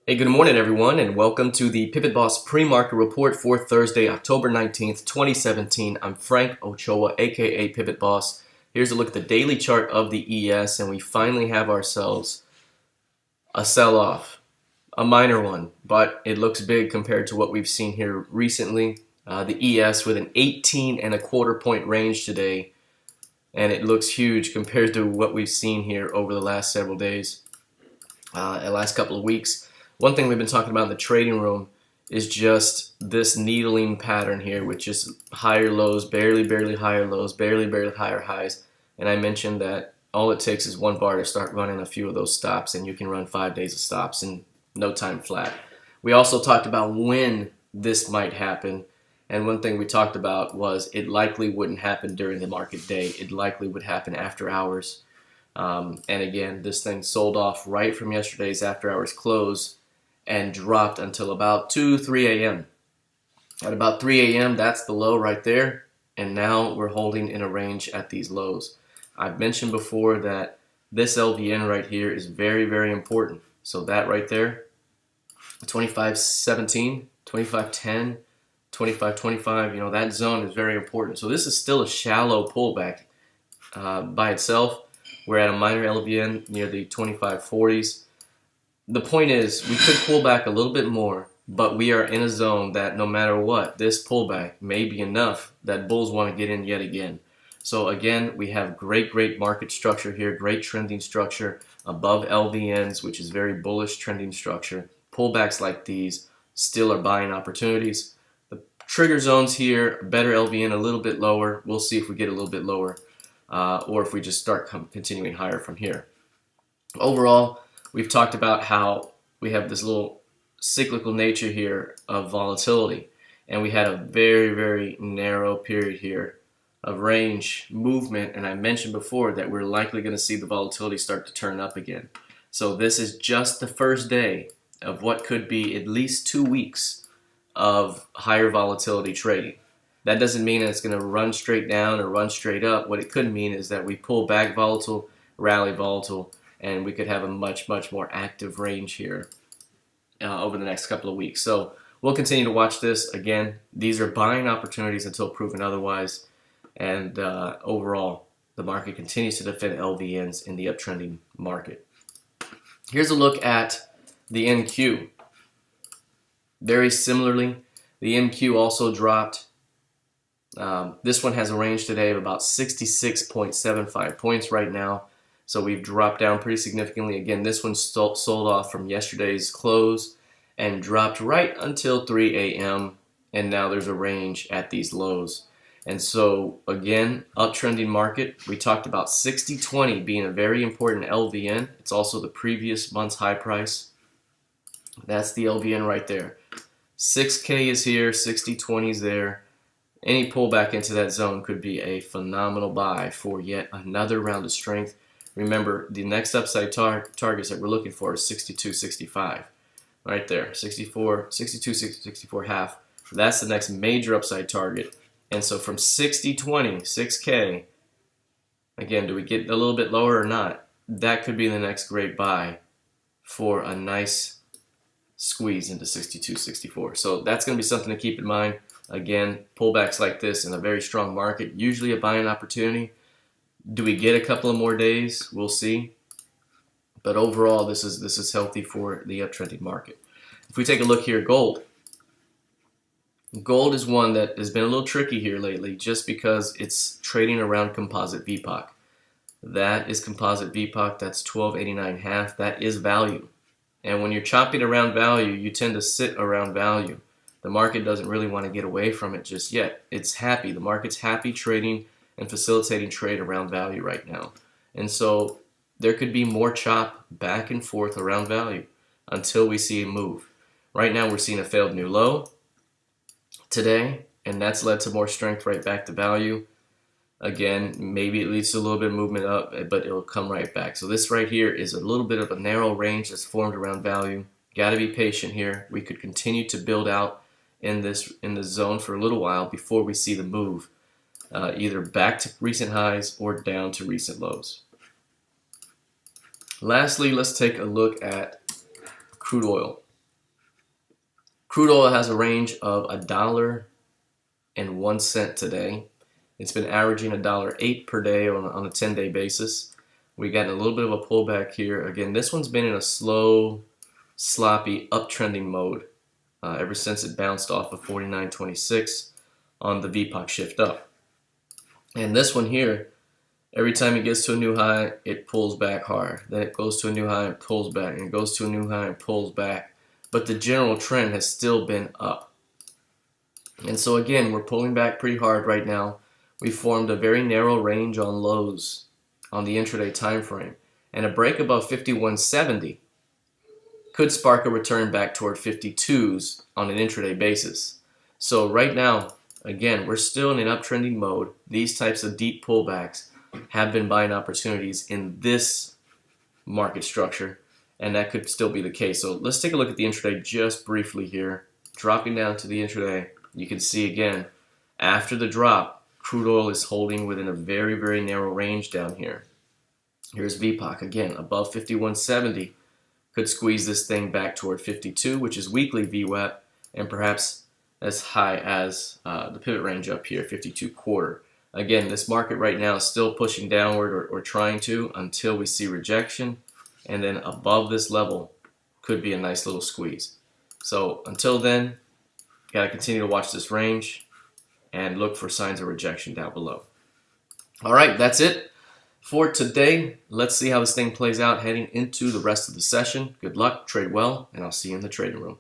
Hey, good morning, everyone, and welcome to the PivotBoss Pre-Market Report for Thursday, October 19th, 2017. I'm Frank Ochoa, aka PivotBoss. Here's a look at the daily chart of the ES, and we finally have ourselves a sell-off, a minor one, but it looks big compared to what we've seen here recently. The ES with an 18.25 point range today, and it looks huge compared to what we've seen here over the last several days, the last couple of weeks. One thing we've been talking about in the trading room is just this needling pattern here, which is higher lows, barely higher lows, barely higher highs. And I mentioned that all it takes is one bar to start running a few of those stops, and you can run 5 days of stops in no time flat. We also talked about when this might happen, and one thing we talked about was it likely wouldn't happen during the market day. It likely would happen after hours. And again, this thing sold off right from yesterday's after hours close and dropped until about 3 a.m. At about 3 a.m., that's the low right there, and now we're holding in a range at these lows. I've mentioned before that this LVN right here is very important. So that right there, 25.17, 25.10, 25.25, that zone is very important. So this is still a shallow pullback by itself. We're at a minor LVN near the 25.40s. The point is, we could pull back a little bit more, but we are in a zone that no matter what, this pullback may be enough that bulls want to get in yet again. So again, we have great market structure here, great trending structure above LVNs, which is very bullish trending structure. Pullbacks like these still are buying opportunities. The trigger zones here, better LVN a little bit lower. We'll see if we get a little bit lower or if we just start continuing higher from here. Overall, we've talked about how we have this little cyclical nature here of volatility, and we had a very narrow period here of range movement, and I mentioned before that we're likely going to see the volatility start to turn up again. So this is just the first day of what could be at least 2 weeks of higher volatility trading. That doesn't mean that it's going to run straight down or run straight up. What it could mean is that we pull back volatile, rally volatile, and we could have a much more active range here over the next couple of weeks. So we'll continue to watch this. Again, these are buying opportunities until proven otherwise, and overall, the market continues to defend LVNs in the uptrending market. Here's a look at the NQ. Very similarly, the NQ also dropped. This one has a range today of about 66.75 points right now. So we've dropped down pretty significantly. Again, this one sold off from yesterday's close and dropped right until 3 a.m. And now there's a range at these lows. And so again, uptrending market. We talked about 60.20 being a very important LVN. It's also the previous month's high price. That's the LVN right there. 6K is here, 60.20 is there. Any pullback into that zone could be a phenomenal buy for yet another round of strength. Remember, the next upside targets that we're looking for is 62.65. Right there, 62.64 half. That's the next major upside target. And so from 60.20, 6K, again, do we get a little bit lower or not? That could be the next great buy for a nice squeeze into 62.64. So that's going to be something to keep in mind. Again, pullbacks like this in a very strong market, usually a buying opportunity. Do we get a couple of more days? We'll see. But overall, this is healthy for the uptrending market. If we take a look here, gold. Gold is one that has been a little tricky here lately just because it's trading around composite VPOC. That is composite VPOC. That's 1289 half. That is value. And when you're chopping around value, you tend to sit around value. The market doesn't really want to get away from it just yet. It's happy. The market's happy trading and facilitating trade around value right now. And so there could be more chop back and forth around value until we see a move. Right now we're seeing a failed new low today, and that's led to more strength right back to value. Again, maybe it leads to a little bit of movement up, but it'll come right back. So this right here is a little bit of a narrow range that's formed around value. Got to be patient here. We could continue to build out in this zone for a little while before we see the move. Either back to recent highs or down to recent lows. Lastly, let's take a look at crude oil. Crude oil has a range of $1.01 today. It's been averaging $1.08 per day on a 10-day basis. We got a little bit of a pullback here. Again, this one's been in a slow, sloppy, uptrending mode ever since it bounced off of 49.26 on the VPOC shift up. And this one here, every time it gets to a new high, it pulls back hard. Then it goes to a new high and pulls back, and it goes to a new high and pulls back. But the general trend has still been up. And so again, we're pulling back pretty hard right now. We formed a very narrow range on lows on the intraday time frame, and a break above 51.70 could spark a return back toward 52s on an intraday basis. So right now, again, we're still in an uptrending mode. These types of deep pullbacks have been buying opportunities in this market structure, and that could still be the case. So let's take a look at the intraday just briefly here. Dropping down to the intraday, you can see again, after the drop, crude oil is holding within a very, very narrow range down here. Here's VPOC again, above 51.70. Could squeeze this thing back toward 52, which is weekly VWAP, and perhaps as high as the pivot range up here, 52.25. Again, this market right now is still pushing downward or trying to until we see rejection, and then above this level could be a nice little squeeze. So until then, got to continue to watch this range and look for signs of rejection down below. All right, that's it for today. Let's see how this thing plays out heading into the rest of the session. Good luck, trade well, and I'll see you in the trading room.